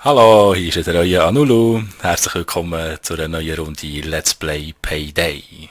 Hallo, hier ist wieder euer Anulu. Herzlich willkommen zu einer neuen Runde Let's Play Payday.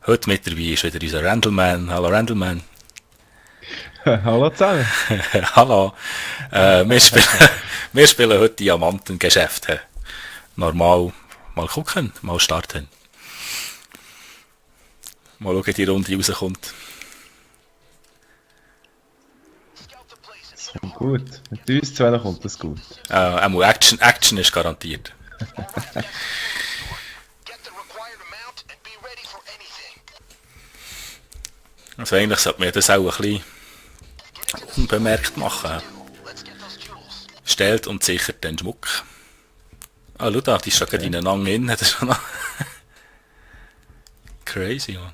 Heute mit dabei ist wieder unser Randleman. Hallo Randleman. Hallo zusammen. Hallo. Wir, spielen, wir spielen heute Diamantengeschäfte. Normal mal gucken, mal starten. Mal schauen, wie die Runde rauskommt. Das kommt gut. Mit uns zwei kommt das gut. Action ist garantiert. Also eigentlich sollte man das auch ein bisschen unbemerkt machen. Stellt und sichert den Schmuck. Ah, schau da, die ist schon gerade ineinander in. Das ist noch crazy, man.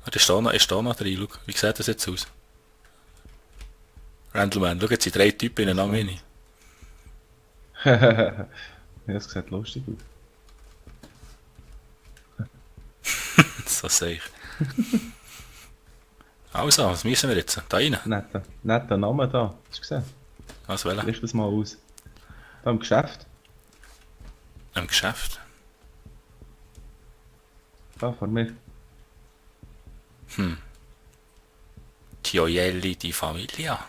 Ah, ist da noch drin, schau. Wie sieht das jetzt aus? Randleman, schau jetzt die drei Typen ineinander rein. Ja, das sieht lustig aus. So sehe ich. Also, was müssen wir jetzt? Da rein? Netter Name da. Hast du gesehen? Was wollen? Lies das mal aus. Da im Geschäft. Im Geschäft? Da vor mir. Gioielli di Famiglia.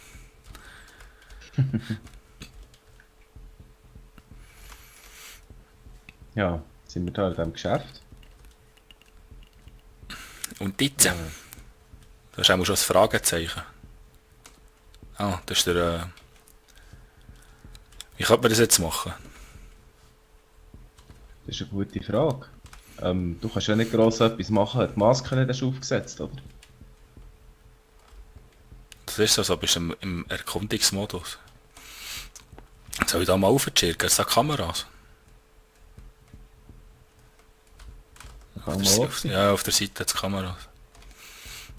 Ja, sind wir da in diesem Geschäft. Und jetzt? Du hast auch schon ein Fragezeichen. Ah, das ist der... Wie könnte man das jetzt machen? Das ist eine gute Frage. Du kannst ja nicht gross etwas machen. Die Maske nicht hast du aufgesetzt, oder? Das ist so, bist du im Erkundungsmodus. Soll ich da mal aufchirken? Es sind Kameras. Fang mal auf. Ja, auf der Seite hat es Kameras.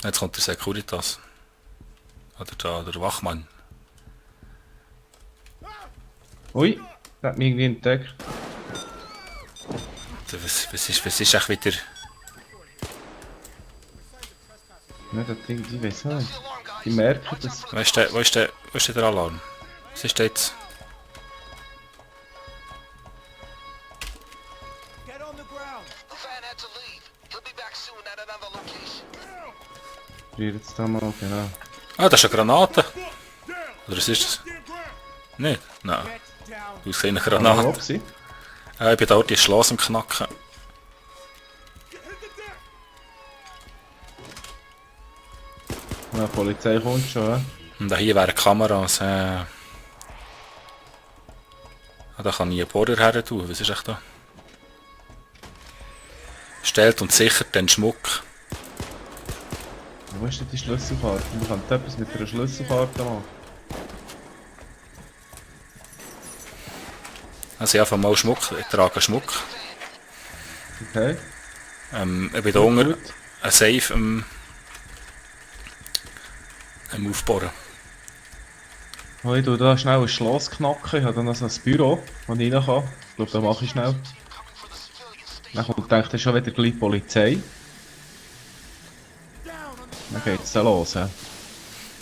Jetzt kommt der Securitas. Oder der Wachmann. Ui, der hat mich irgendwie entdeckt. Was ist echt wieder... Ja, das Ding, ich weiß nicht. Die merken das. Wo ist der Alarm? Was ist jetzt? Get on the ground. The fan had to leave. He'll be back soon at another location. Probier jetzt da mal, genau. Ah, das ist eine Granate. Oder was ist das? Nicht? Nein. Du siehst eine Kann mal Granate. ob sie. Ich bin da die Schloss am Knacken. Ja, die Polizei kommt schon, ja. Und hier wären Kameras. Da kann ich einen Bohrer her tun. Was ist echt da? Stellt und sichert den Schmuck. Wo ist denn die Schlüsselkarte? Man kann etwas mit einer Schlüsselkarte machen. Also ich habe mal Schmuck. Ich trage Schmuck. Okay. Ich bin da unten Gut. ein Safe am Aufbohren. Oh, ich tu da schnell ein Schloss knacken. Ich habe dann noch so ein Büro, wo ich rein kann. Ich glaube, das mache ich schnell. Dann kommt, denke ich, schon wieder gleich die Polizei. Dann geht's dann los, ja.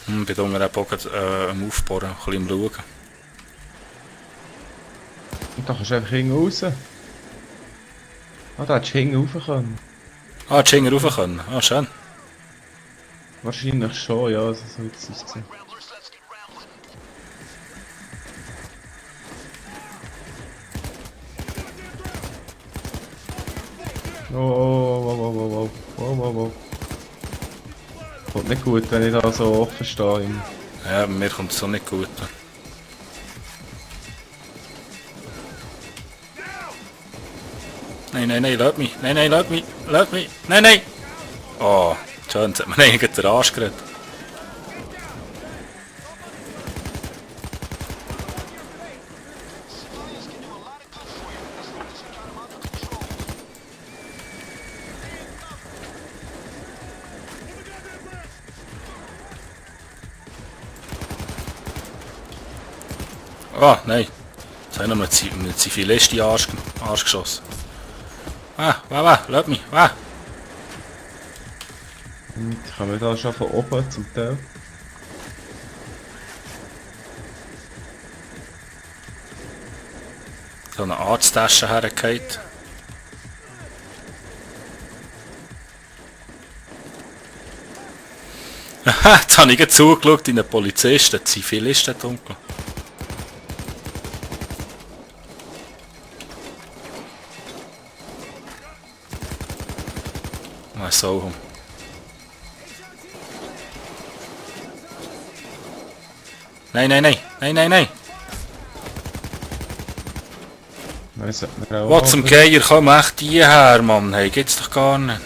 Ich bin da unten auch gerade, am Aufbohren. Ein bisschen am Schauen. Und da kannst du einfach hinten raus. Ah, da hättest du hinten rauf können. Ah, die Schinger rauf können. Ah, schön. Wahrscheinlich schon, ja, so soll es aussehen. Oh, oh, oh, oh, oh, oh, oh, oh, oh. Kommt nicht gut, wenn ich da so offen stehe. Ja, bei mir kommt es so nicht gut. Nein, lass mich. Nein, lass mich. Nein. Oh, schön, jetzt hat man eigentlich den Arsch geredet. Ah, nein. Jetzt haben wir einen Zivilist in den Arsch geschossen. Lass mich. Und kommen wir da schon von oben zum Teil. So eine Arzttasche hergefallen. Aha, jetzt habe ich gerade zugeschaut in den Polizisten, Zivilisten dunkel. Ah, so. Nein, nein, nein, nein, nein, nein. Nein, sollten wir auch Was zum machen. Geier, komm echt hierher, Mann. Hey, geht's doch gar nicht.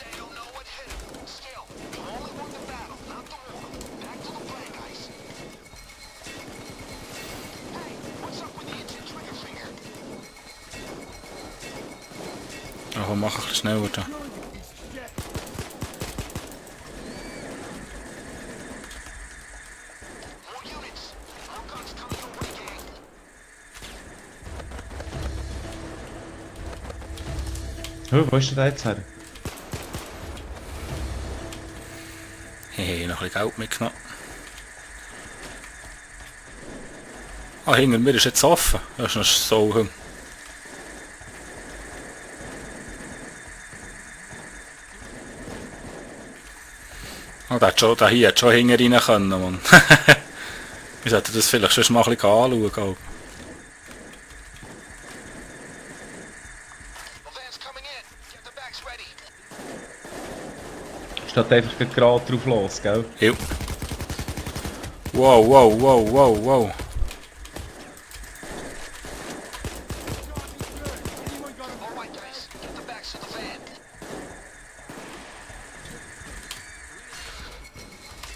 They don't know what hit him. Still, you only won the battle, not the war. Back to the plan, guys. Hey, what's up with the instant trigger finger? Ja, komm, mach ein bisschen schneller da. More units. More guns coming your way, gang. Wo ist denn der jetzt her? Hey, noch ein bisschen Geld mitgenommen. Ah, hinter mir ist jetzt offen. Das ist noch so. Oh, der hier hat schon hinter rein können, Mann. Wir sollten das vielleicht schon mal ein bisschen anschauen. The van's coming in. Get the bags ready. Statt einfach gerade drauf los, gell? Jo. Wow, wow, wow, wow, wow. All right, guys. Get the bags to the van.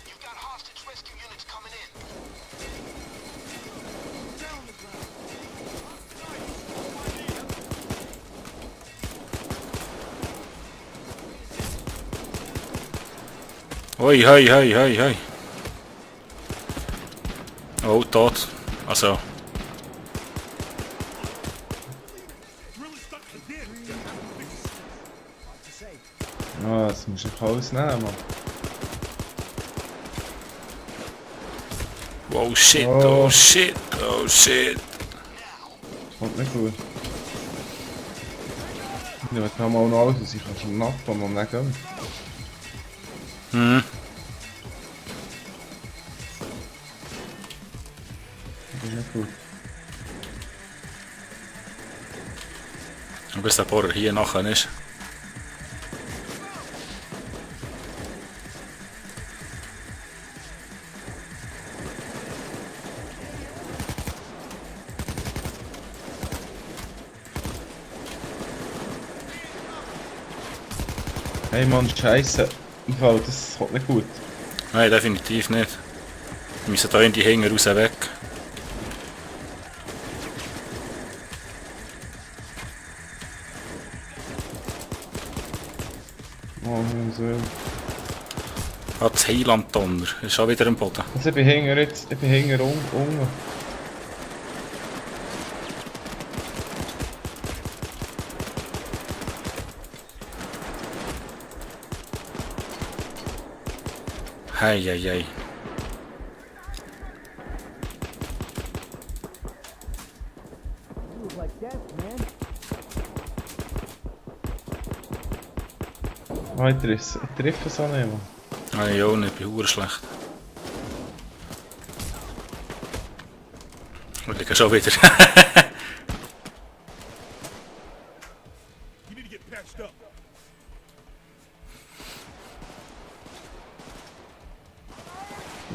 You've got hostage rescue units coming in. Hoi, hoi, hoi, hoi, hoi. Oh, tot. Also. Ah, das musst du alles nehmen, Mann. Oh shit, Oh. oh shit, oh shit. Kommt nicht gut. Ich nehme jetzt mal noch alles, was ich schon nappen, man nicht gehen. Hm. Das ist nicht gut. Bis der Bohrer hier nachher ist. Hey Mann, Scheiße. Im Fall, das kommt nicht gut. Nein, definitiv nicht. Wir müssen da in die Hänge raus weg. Oh, mein Sohn. Ah, das Heiland-Donner. Ist schon wieder am Boden. Also ich bin hinter jetzt, ich bin hinter unten. Hei, hei, hei. Ah, ich treffe es auch nicht, Mann. Nein, ich auch nicht. Ich bin verdammt schlecht. Wir liegen schon wieder. You need to get patched up.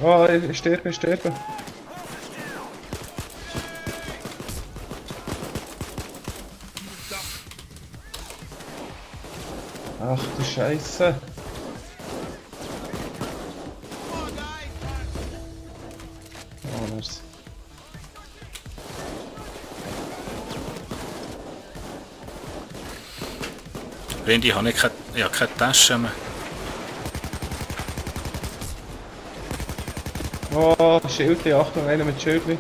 Ah, ich sterbe, ich sterbe. Ach du Scheiße. Oh, merci. Wenn ich habe keine Tasche mehr. Oh, Schildli, Achtung, einer mit Schildli.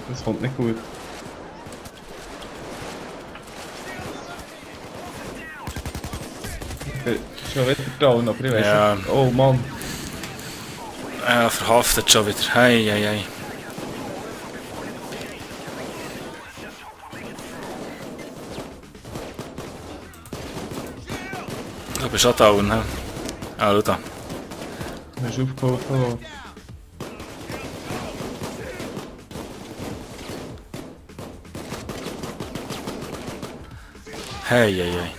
Das kommt nicht gut. Ich bin schon wieder down, aber ich weiß Ja. nicht. Oh Mann. Verhaftet schon wieder. Hei, hei, hei. Du bist auch down, hä? Ah, schau da. Hast du aufgeholfen? Hei, hei, hei.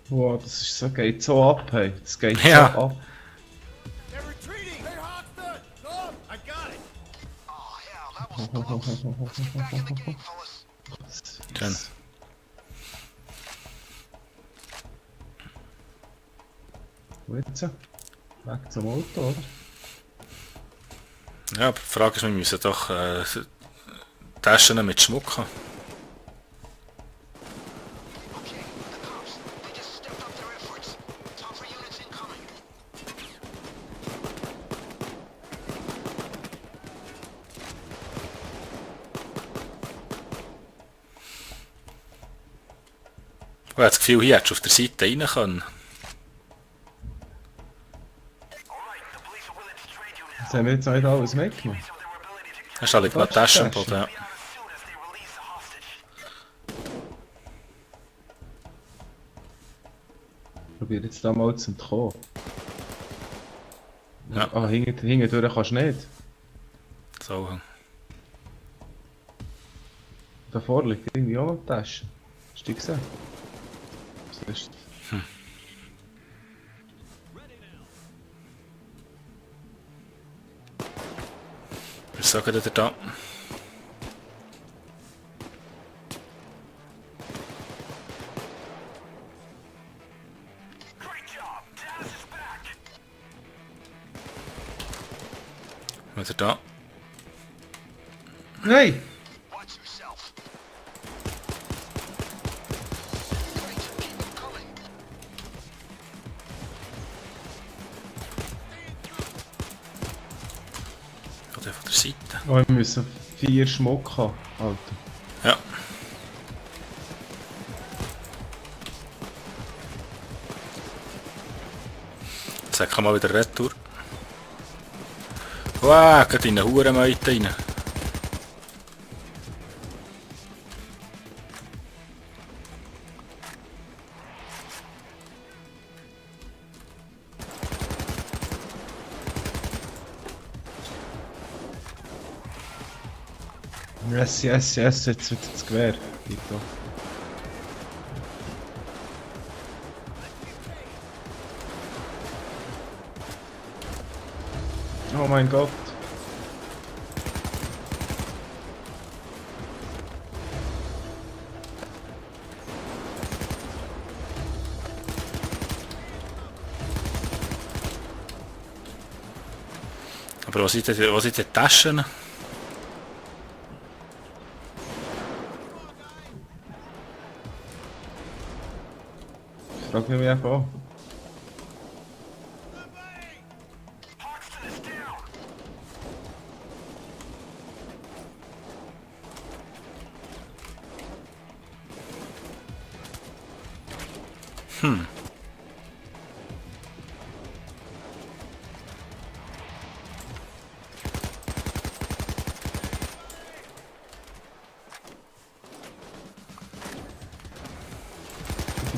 Wow, das ist so, geht so ab, hey. Das geht Ja. so ab. They're retreating! Hey, Hoxton! Go! I got it! Oh, hell, that was close. Let's get back in the game, fellas. Schön. Und jetzt? Weg zum Auto, oder? Ja, aber die Frage ist, wir müssen doch Taschen mit Schmuck haben. Okay, the cops. They just stepped up their efforts. Time for units incoming. Ich habe das Gefühl, hier hättest du auf der Seite rein können. Jetzt haben wir jetzt nicht alles mitgenommen. Hast du alle gerade Taschen am Boden? Ja. Ich probiere jetzt da mal zu entkommen. Ja. Ah, hintendurch kannst du nicht. So. Da vorne liegt irgendwie auch noch eine Tasche. Hast du die gesehen? Was ist das? Was sagt ihr da? Wieder da. Nein! Watch yourself. Great, keep them coming. Oder von der Seite. Oh, wir müssen 4 Schmuck haben, Alter. Ja. Sag mal wieder Retour. Wow, gerade in eine Hurenmeute rein. Yes, yes, yes, jetzt wird das Gewehr. Bitte. Oh mein Gott. Aber wo sind die Taschen? Ich frage mich einfach auch.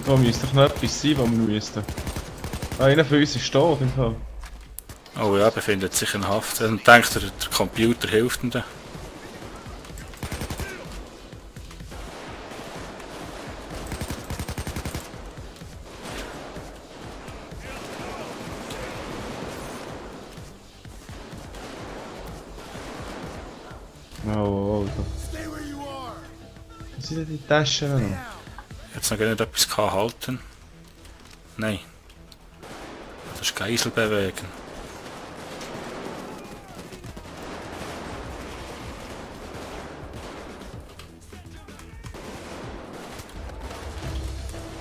Da müsste doch noch etwas sein, was wir müssten. Ah, einer von uns ist tot im Fall. Oh ja, befindet sich in Haft. Und denkt, der Computer hilft ihm da. Oh, da. Stay where you are! Wo sind denn die Taschen noch? Jetzt noch gar nicht etwas halten. Nein. Das ist Geisel bewegen.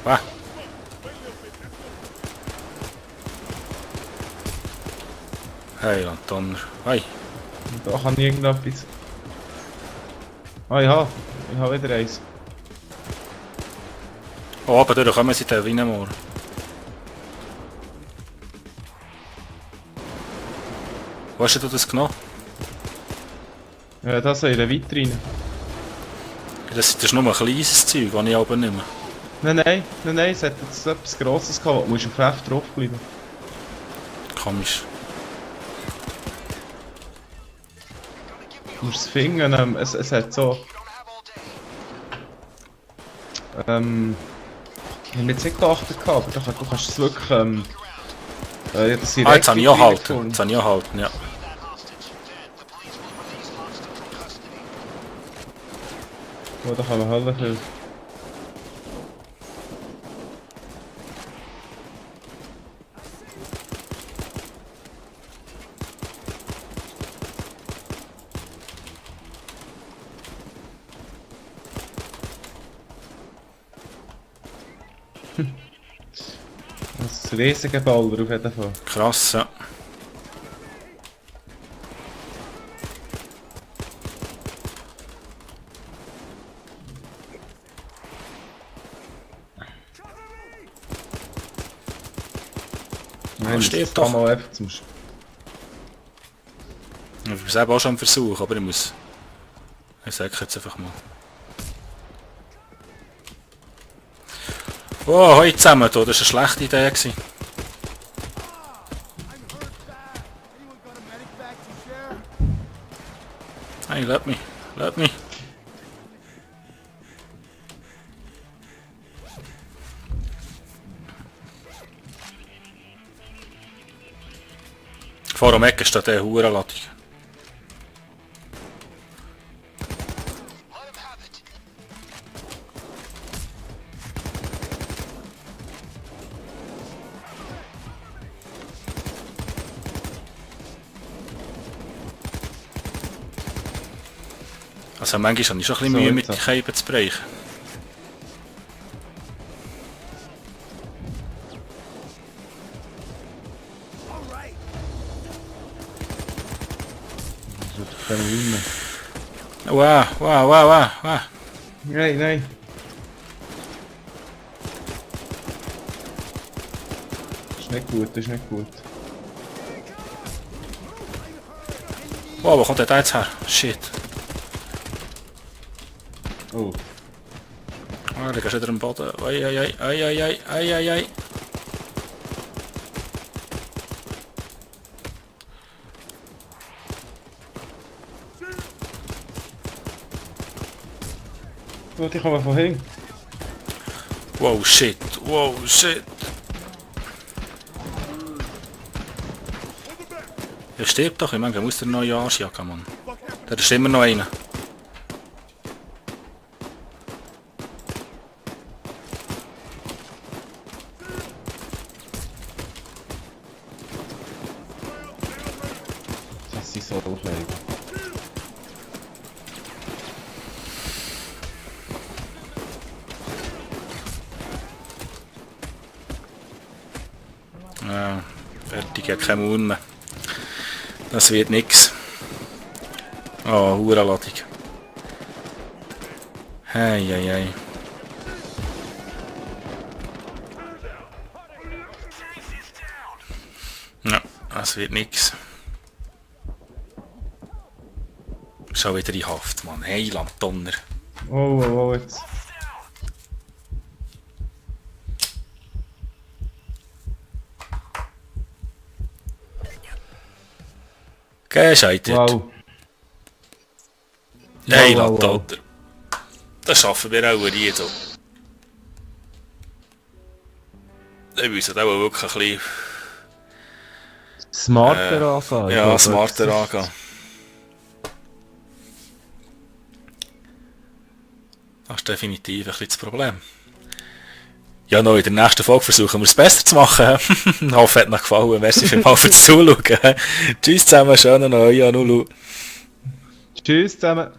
Wow. Hey, Donner. Hey. Und da kann ich irgendetwas. Ah, ich habe wieder eins. Oben durch kommen sie da rein. Wo hast du das genommen? Ja, das in der Vitrine. Das ist nur ein kleines Zeug, das ich aber nicht mehr. Nein, es hat jetzt etwas Grosses gehabt, du musst auf F drauf bleiben. Komisch. Du musst es finden, es hat so... ich habe jetzt nicht geachtet, aber du kannst es wirklich... das sind Jetzt habe ich auch Vitrine halten. gefunden. Jetzt habe ich auch halten, ja. Oh, da kann man Hölle viel. Das ist ein riesiger Baller auf jeden Fall. Krass, ja. Nein, steht das doch. kann man einfach zum Ich habe es eben auch schon am Versuch, aber ich muss... Ich sage jetzt einfach mal. Oh, heute zusammen, da. Das war eine schlechte Idee gewesen. I'm hurt bad. Anyone got a medic bag to share? Hey, let me. Vor dem Ecken steht der Hurenladung. Let him have it. Also manchmal habe ich schon ein bisschen So, Mühe mit jetzt. den Scheiben zu brechen. All right. Das wird keine Wunde. Wow. Nein. Das ist nicht gut. Wow, wo kommt der da jetzt her? Shit. Oh. Ah, da gehst du wieder am Boden. Ei. Oh, die kommen von hinten. Wow, shit. Er stirbt doch, ich meine, er muss der neue Arschjacke, Mann. Da ist immer noch einer. Das sind so aufregend. Ja, fertig, hat keinen Mund mehr. Das wird nix. Oh, Hurenladung. Hey. Ja, das wird nix. Schon wieder in Haft, Mann. Hey, Donner. Oh, jetzt. Gescheitert. Wow. Hey, Wow. Donner. Das schaffen wir auch nie so. Wir müssen auch wirklich ein bisschen... Smarter anfangen. Ich Ja, glaube, smarter das ist- angehen. Das ist definitiv ein bisschen das Problem. Ja, noch in der nächsten Folge versuchen wir es besser zu machen. Ich hoffe, es hat euch gefallen. Merci vielmals fürs Zuschauen. Tschüss zusammen, schönen neuen Jahr. Tschüss zusammen.